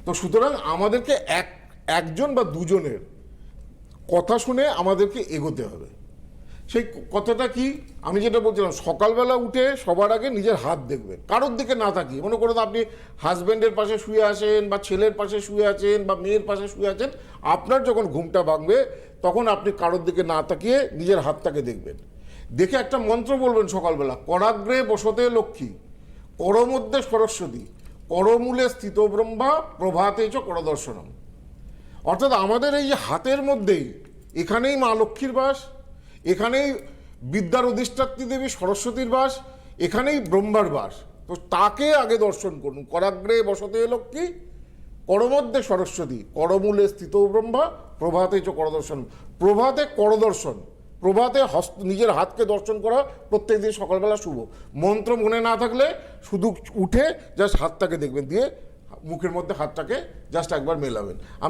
তো সুতরাং আমাদেরকে একজন বা দুজনের কথা শুনে আমাদেরকে এগোতে হবে। সেই কথাটা কি, আমি যেটা বলছিলাম, সকালবেলা উঠে সবার আগে নিজের হাত দেখবেন, কারোর দিকে না তাকিয়ে। মনে করুন আপনি হাজব্যান্ডের পাশে শুয়ে আছেন, বা ছেলের পাশে শুয়ে আছেন, বা মেয়ের পাশে শুয়ে আছেন, আপনার যখন ঘুমটা ভাঙবে তখন আপনি কারোর দিকে না তাকিয়ে নিজের হাতটাকে দেখবেন। দেখে একটা মন্ত্র বলবেন সকালবেলা, করাগ্রে বসতে লক্ষ্মী, করমধ্যে সরস্বতী, করমূলে স্থিত ব্রহ্মা, প্রভাতে চ করদর্শনম। অর্থাৎ আমাদের এই যে হাতের মধ্যেই, এখানেই মা লক্ষ্মীর বাস, এখানেই বিদ্যার অধিষ্ঠাত্রী দেবী সরস্বতীর বাস, এখানেই ব্রহ্মার বাস। তো তাকে আগে দর্শন করুন। করাগ্রে বসতে লক্ষ্মী, করমধ্যে সরস্বতী, করমূলে স্থিত ব্রহ্মা, প্রভাতে চ করদর্শন। প্রভাতে করদর্শন, প্রভাতে নিজের হাতকে দর্শন করা প্রত্যেক দিন সকালবেলা শুভ। মন্ত্র মনে না থাকলে শুধু উঠে জাস্ট হাতটাকে দেখবেন, দিয়ে মুখের মধ্যে হাতটাকে জাস্ট একবার মেলাবেন। আমি